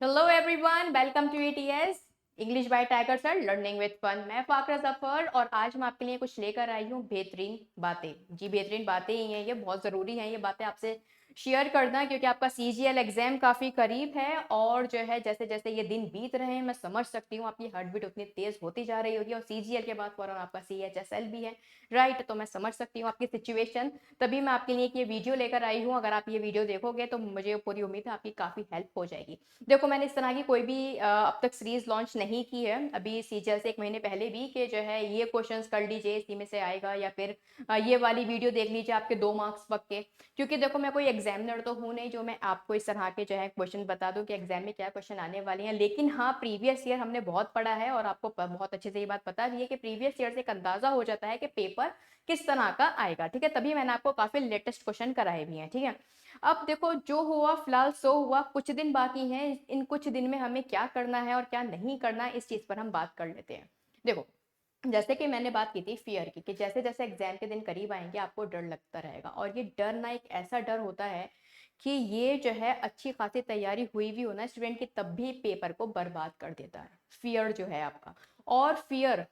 Hello everyone, welcome to ETS English by Tiger sir learning with fun. मैं फाकरा जफर और आज मैं आपके लिए कुछ लेकर आई हूँ बेहतरीन बातें। जी, बेहतरीन बातें ही हैं, ये बहुत ज़रूरी हैं ये बातें आपसे शेयर करना, क्योंकि आपका सीजीएल एग्जाम काफ़ी करीब है और जो है जैसे जैसे ये दिन बीत रहे हैं मैं समझ सकती हूँ आपकी हार्ट बीट उतनी तेज़ होती जा रही होगी और सीजीएल के बाद फौरन आपका सीएचएसएल भी है। राइट, तो मैं समझ सकती हूँ आपकी सिचुएशन, तभी मैं आपके लिए ये वीडियो लेकर आई हूँ। अगर आप ये वीडियो देखोगे तो मुझे पूरी उम्मीद है आपकी काफ़ी हेल्प हो जाएगी। देखो, मैंने इस तरह की कोई भी अब तक सीरीज लॉन्च नहीं की है अभी सीजीएल से 1 महीने पहले भी कि जो है ये क्वेश्चंस कर लीजिए इसी में से आएगा, या फिर ये वाली वीडियो देख लीजिए आपके 2 मार्क्स पक्के। क्योंकि देखो, मैं कोई एग्जामिनर तो हूँ नहीं जो मैं आपको इस तरह के जो है क्वेश्चन बता दूं कि एग्जाम में क्या क्वेश्चन आने वाले हैं। लेकिन हाँ, प्रीवियस ईयर हमने बहुत पढ़ा है और आपको बहुत अच्छे से ये बात पता भी है कि प्रीवियस ईयर से एक अंदाजा हो जाता है कि पेपर किस तरह का आएगा। ठीक है, तभी मैंने आपको काफी लेटेस्ट क्वेश्चन कराए भी हैं। ठीक है, अब देखो, जो हुआ फिलहाल सो हुआ, कुछ दिन बाकी हैं। इन कुछ दिन में हमें क्या करना है और क्या नहीं करना है, इस चीज पर हम बात कर लेते हैं। देखो, जैसे कि मैंने बात की थी फियर की, कि जैसे जैसे एग्जाम के दिन करीब आएंगे आपको डर लगता रहेगा, और ये डर ना एक ऐसा डर होता है कि ये जो है अच्छी खासी तैयारी हुई भी होना स्टूडेंट की तब भी पेपर को बर्बाद कर देता है, फियर जो है आपका। और फियर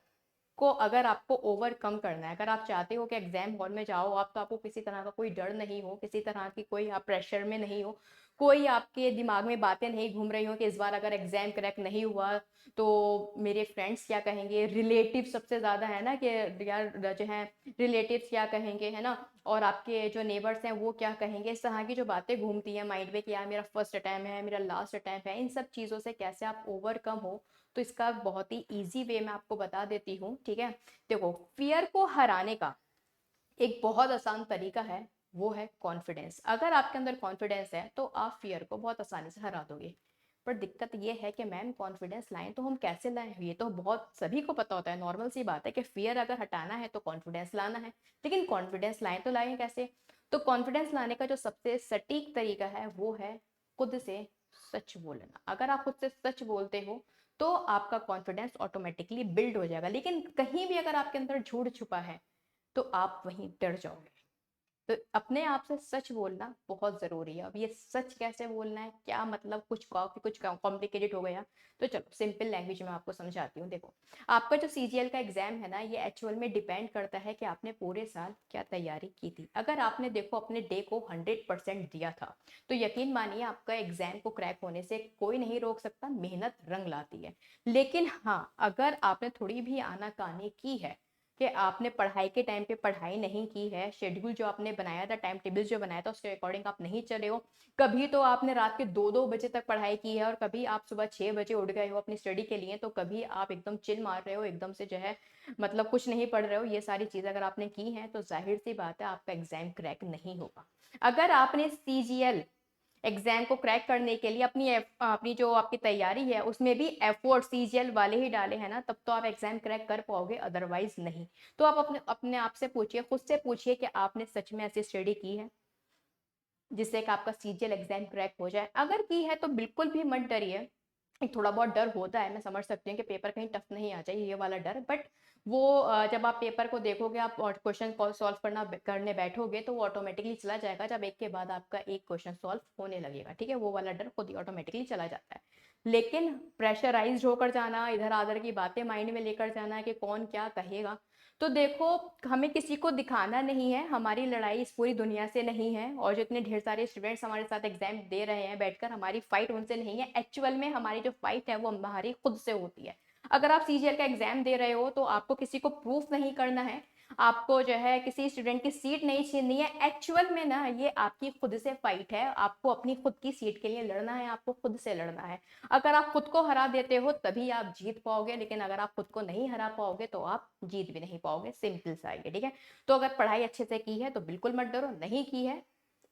को अगर आपको ओवरकम करना है, अगर आप चाहते हो कि एग्जाम हॉल में जाओ आप तो आपको किसी तरह का कोई डर नहीं हो, किसी तरह की कोई आप प्रेशर में नहीं हो, कोई आपके दिमाग में बातें नहीं घूम रही हो कि इस बार अगर एग्जाम क्रैक नहीं हुआ तो मेरे फ्रेंड्स क्या कहेंगे, रिलेटिव सबसे ज़्यादा है ना कि यार जो है रिलेटिव्स क्या कहेंगे, है ना, और आपके जो नेबर्स हैं वो क्या कहेंगे, इस तरह की जो बातें घूमती हैं माइंड में कि यार मेरा फर्स्ट अटैम्प्ट है, मेरा लास्ट अटैम्प्ट है, इन सब चीज़ों से कैसे आप ओवरकम हो, तो इसका बहुत ही इजी वे मैं आपको बता देती हूँ। ठीक है, देखो, फियर को हराने का एक बहुत आसान तरीका है, वो है कॉन्फिडेंस। अगर आपके अंदर कॉन्फिडेंस है तो आप फियर को बहुत आसानी से हरा दोगे। पर दिक्कत ये है कि मैम कॉन्फिडेंस लाएं तो हम कैसे लाएं, ये तो बहुत सभी को पता होता है, नॉर्मल सी बात है कि फियर अगर हटाना है तो कॉन्फिडेंस लाना है। लेकिन कॉन्फिडेंस लाएं तो लाएं कैसे? तो कॉन्फिडेंस लाने का जो सबसे सटीक तरीका है वो है खुद से सच बोलना। अगर आप खुद से सच बोलते हो तो आपका कॉन्फिडेंस ऑटोमेटिकली बिल्ड हो जाएगा। लेकिन कहीं भी अगर आपके अंदर झूठ छुपा है तो आप वहीं डर जाओगे। तो अपने आप से सच बोलना बहुत जरूरी है। अब ये सच कैसे बोलना है, क्या मतलब, कुछ काफी कुछ कॉम्प्लिकेटेड हो गया, तो चलो सिंपल लैंग्वेज में आपको समझाती हूँ। देखो, आपका जो सीजीएल का एग्जाम है ना, ये एक्चुअल में डिपेंड करता है कि आपने पूरे साल क्या तैयारी की थी। अगर आपने देखो अपने डे को 100% दिया था तो यकीन मानिए आपका एग्जाम को क्रैक होने से कोई नहीं रोक सकता, मेहनत रंग लाती है। लेकिन हाँ, अगर आपने थोड़ी भी आनाकानी की है कि आपने पढ़ाई के टाइम पे पढ़ाई नहीं की है, शेड्यूल जो आपने बनाया था, टाइम टेबल जो बनाया था उसके अकॉर्डिंग आप नहीं चले हो, कभी तो आपने रात के 2-2 बजे तक पढ़ाई की है और कभी आप सुबह 6 बजे उठ गए हो अपनी स्टडी के लिए, तो कभी आप एकदम चिल मार रहे हो, एकदम से जो है मतलब कुछ नहीं पढ़ रहे हो, ये सारी चीज़ अगर आपने की हैं तो जाहिर सी बात है आपका एग्जाम क्रैक नहीं होगा। अगर आपने सीजीएल एग्जाम को क्रैक करने के लिए अपनी जो आपकी तैयारी है उसमें भी एफर्ट सीजीएल वाले ही डाले हैं ना, तब तो आप एग्जाम क्रैक कर पाओगे, अदरवाइज नहीं। तो आप अपने अपने आप से पूछिए, खुद से पूछिए कि आपने सच में ऐसी स्टडी की है जिससे कि आपका सीजीएल एग्जाम क्रैक हो जाए। अगर की है तो बिल्कुल भी मत डरिए। एक थोड़ा बहुत डर होता है, मैं समझ सकती हूँ कि पेपर कहीं टफ नहीं आ जाए, ये वाला डर, बट वो जब आप पेपर को देखोगे, आप क्वेश्चन सॉल्व करने बैठोगे तो वो ऑटोमेटिकली चला जाएगा, जब एक के बाद आपका एक क्वेश्चन सॉल्व होने लगेगा। ठीक है, वो वाला डर खुद ही ऑटोमेटिकली चला जाता है। लेकिन प्रेशराइज होकर जाना, इधर आधर की बातें माइंड में लेकर जाना कि कौन क्या कहेगा, तो देखो, हमें किसी को दिखाना नहीं है, हमारी लड़ाई इस पूरी दुनिया से नहीं है, और जितने ढेर सारे स्टूडेंट्स हमारे साथ एग्जाम दे रहे हैं बैठकर, हमारी फाइट उनसे नहीं है। एक्चुअल में हमारी जो फाइट है वो हमारी खुद से होती है। अगर आप सीजीएल का एग्जाम दे रहे हो तो आपको किसी को प्रूफ नहीं करना है, आपको जो है किसी स्टूडेंट की सीट नहीं छीननी है। एक्चुअल में ना ये आपकी खुद से फाइट है, आपको अपनी खुद की सीट के लिए लड़ना है, आपको खुद से लड़ना है। अगर आप खुद को हरा देते हो तभी आप जीत पाओगे, लेकिन अगर आप खुद को नहीं हरा पाओगे तो आप जीत भी नहीं पाओगे, सिंपल सा ये। ठीक है, तो अगर पढ़ाई अच्छे से की है तो बिल्कुल मत डरो, नहीं की है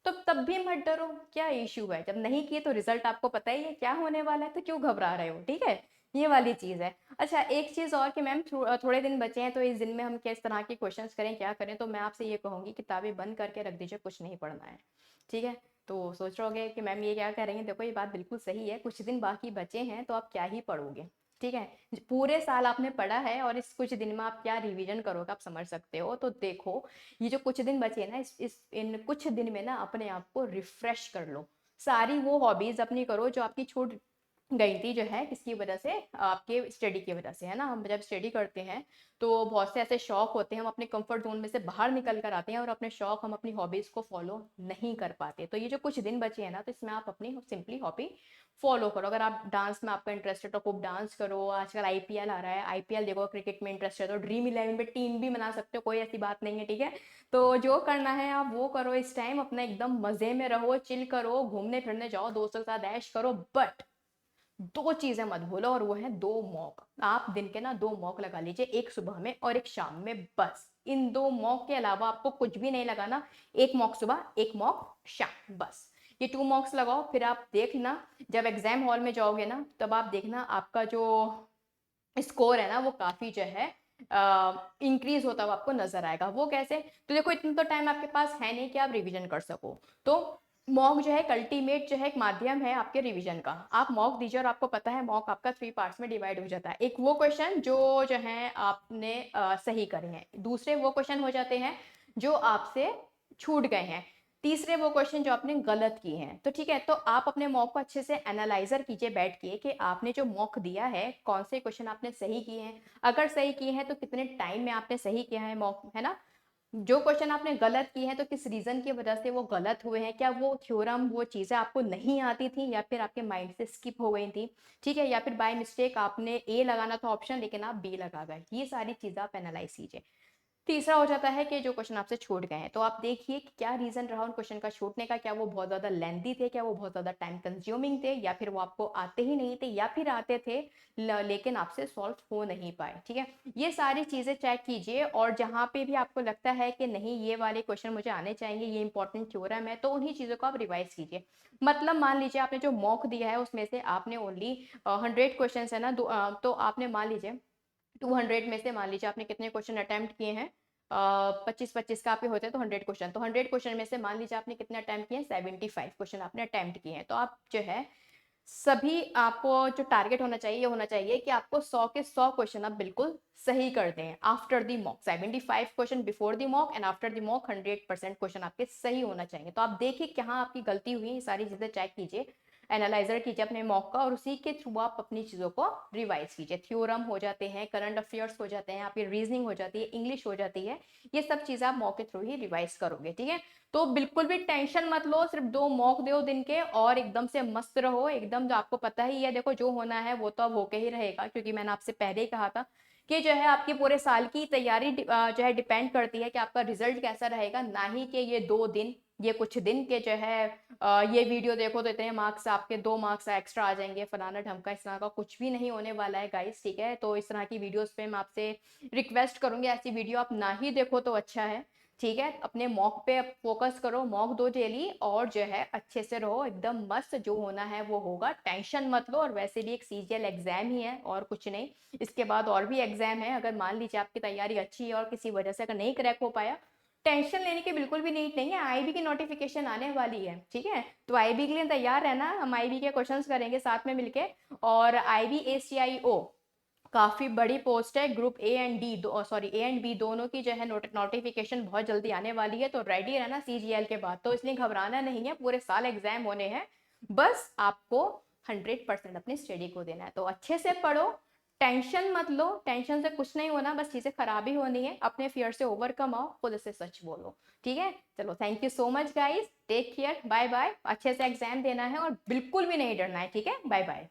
तो तब भी मत डरो। क्या इश्यू है, जब नहीं किए तो रिजल्ट आपको पता ही है क्या होने वाला है, तो क्यों घबरा रहे हो? ठीक है, ये वाली चीज है। अच्छा, एक चीज और कि मैम थोड़े दिन बचे हैं तो इस दिन में हम किस तरह के क्वेश्चंस करें, क्या करें, तो मैं आपसे ये कहूंगी किताबें बंद करके रख दीजिए, कुछ नहीं पढ़ना है। ठीक है, तो सोच रहे कि मैम ये क्या करेंगे, देखो ये बात बिल्कुल सही है, कुछ दिन बाकी बचे हैं तो आप क्या ही पढ़ोगे। ठीक है, पूरे साल आपने पढ़ा है और इस कुछ दिन में आप क्या रिवीजन करोगे, आप समझ सकते हो। तो देखो, ये जो कुछ दिन बचे हैं ना, इस इन कुछ दिन में ना अपने आप को रिफ्रेश कर लो, सारी वो हॉबीज अपनी करो जो आपकी छूट गई थी, जो है किसकी वजह से, आपके स्टडी की वजह से, है ना। हम जब स्टडी करते हैं तो बहुत से ऐसे शौक होते हैं, हम अपने कंफर्ट जोन में से बाहर निकल कर आते हैं और अपने शौक, हम अपनी हॉबीज को फॉलो नहीं कर पाते। तो ये जो कुछ दिन बचे हैं ना, तो इसमें आप अपनी सिंपली हॉबी फॉलो करो। अगर आप डांस में आपका इंटरेस्ट है तो खूब डांस करो। आजकल आईपीएल आ रहा है, आईपीएल देखो। क्रिकेट में इंटरेस्ट है तो ड्रीम इलेवन में टीम भी बना सकते हो, कोई ऐसी बात नहीं है, ठीक है। तो जो करना है आप वो करो इस टाइम, अपना एकदम मजे में रहो, चिल करो, घूमने फिरने जाओ, दोस्तों के साथ ऐश करो। बट दो चीजें मत भूलो, और वो है दो मॉक। आप दिन के ना दो मॉक लगा लीजिए, एक सुबह में और एक शाम में, बस। इन दो मॉक के अलावा आपको कुछ भी नहीं लगाना। एक मॉक सुबह, एक मॉक शाम, बस। ये 2 मॉक्स लगाओ, फिर आप देखना जब एग्जाम हॉल में जाओगे ना, तब आप देखना आपका जो स्कोर है ना, वो काफी जो है इंक्रीज होता हुआ आपको नजर आएगा। वो कैसे? तो देखो, इतना तो टाइम आपके पास है नहीं कि आप रिवीजन कर सको। तो मॉक जो है एक अल्टीमेट जो है एक माध्यम है आपके रिवीजन का। आप मॉक दीजिए, और आपको पता है मॉक आपका 3 पार्ट्स में डिवाइड हो जाता है। एक वो क्वेश्चन जो है आपने सही करे हैं, दूसरे वो क्वेश्चन हो जाते हैं जो आपसे छूट गए हैं, तीसरे वो क्वेश्चन जो आपने गलत किए हैं। तो ठीक है, तो आप अपने मॉक को अच्छे से एनालाइजर कीजिए बैठ के, कि आपने जो मॉक दिया है कौन से क्वेश्चन आपने सही किए हैं। अगर सही किए हैं तो कितने टाइम में आपने सही किया है मॉक, है ना। जो क्वेश्चन आपने गलत किए हैं तो किस रीजन की वजह से वो गलत हुए हैं, क्या वो थ्योरम, वो चीजें आपको नहीं आती थी, या फिर आपके माइंड से स्किप हो गई थी, ठीक है, या फिर बाय मिस्टेक आपने ए लगाना था ऑप्शन, लेकिन आप बी लगा गए। ये सारी चीजें आप एनालाइज कीजिए। तीसरा हो जाता है कि जो क्वेश्चन आपसे छूट गए हैं, तो आप देखिए कि क्या रीजन रहा उन क्वेश्चन का छूटने का। क्या वो बहुत ज्यादा लेंथी थे, क्या वो बहुत ज्यादा टाइम कंज्यूमिंग थे, या फिर वो आपको आते ही नहीं थे, या फिर आते थे लेकिन आपसे सॉल्व हो नहीं पाए, ठीक है। ये सारी चीजें चेक कीजिए, और जहां पे भी आपको लगता है कि नहीं ये वाले क्वेश्चन मुझे आने चाहिए, ये इंपॉर्टेंट थ्योरम है, तो उन्हीं चीजों को आप रिवाइज कीजिए। मतलब मान लीजिए आपने जो मॉक दिया है उसमें से आपने ओनली 100 क्वेश्चन है ना, तो आपने मान लीजिए 200 में से, मान लीजिए आपने कितने क्वेश्चन अटेम्प्ट किए हैं, 25-25 का आपके होते हैं तो 100 क्वेश्चन, तो 100 क्वेश्चन में से मान लीजिए आपने कितने अटेम्प्ट किए हैं, 75 क्वेश्चन आपने अटेम्प्ट किए हैं। तो आप जो है सभी, आपको जो टारगेट होना चाहिए ये होना चाहिए कि आपको 100 के 100 क्वेश्चन आप बिल्कुल सही कर दें after the mock. 75 question before the mock, and after the mock 100% question आपके सही होना चाहिए। तो आप देखिए कहाँ आपकी गलती हुई, ये सारी चीजें चेक कीजिए, एनालाइजर कीजिए अपने मॉक का, और उसी के थ्रू आप अपनी चीजों को रिवाइज कीजिए। थ्योरम हो जाते हैं, करंट अफेयर्स हो जाते हैं, आपकी रीजनिंग हो जाती है, इंग्लिश हो जाती है, ये सब चीजें आप मॉक के थ्रू ही रिवाइज करोगे, ठीक है। तो बिल्कुल भी टेंशन मत लो, सिर्फ 2 मॉक दो दिन के, और एकदम से मस्त रहो एकदम। जो आपको पता ही है, देखो जो होना है वो तो अब होके ही रहेगा, क्योंकि मैंने आपसे पहले ही कहा था कि जो है आपकी पूरे साल की तैयारी जो है डिपेंड करती है कि आपका रिजल्ट कैसा रहेगा, ना ही कि ये 2 दिन, ये कुछ दिन के जो है ये वीडियो देखो तो इतने मार्क्स आपके, 2 मार्क्स एक्स्ट्रा आ जाएंगे, फलाना ढमका। इस तरह का कुछ भी नहीं होने वाला है गाइस, ठीक है। तो इस तरह की वीडियोस पे मैं आपसे रिक्वेस्ट करूंगी, ऐसी वीडियो आप ना ही देखो तो अच्छा है, ठीक है। अपने मॉक पे फोकस करो, मॉक दो डेली, और जो है अच्छे से रहो एकदम मस्त। जो होना है वो होगा, टेंशन मत लो। और वैसे भी एक सीजीएल एग्जाम ही है और कुछ नहीं, इसके बाद और भी एग्जाम है। अगर मान लीजिए आपकी तैयारी अच्छी है और किसी वजह से अगर नहीं क्रैक हो पाया, टेंशन लेने की बिल्कुल भी नीड नहीं है। आईबी की नोटिफिकेशन आने वाली है, ठीक है। तो आईबी के लिए तैयार रहना, हम आईबी के क्वेश्चंस करेंगे साथ में मिलके। और आईबी एसीआईओ काफी बड़ी पोस्ट है, ग्रुप ए एंड डी दो, सॉरी ए एंड बी दोनों की जो है नोटिफिकेशन बहुत जल्दी आने वाली है। तो रेडी रहना सीजीएल के बाद, तो इसलिए घबराना नहीं है, पूरे साल एग्जाम होने हैं, बस आपको 100% अपनी स्टडी को देना है। तो अच्छे से पढ़ो, टेंशन मत लो, टेंशन से कुछ नहीं होना, बस चीजें खराब ही होनी है। अपने फियर से ओवरकम आओ, खुद से सच बोलो, ठीक है। चलो, thank you so much guys, take care, bye bye. अच्छे से एग्जाम देना है और बिल्कुल भी नहीं डरना है, ठीक है। Bye bye.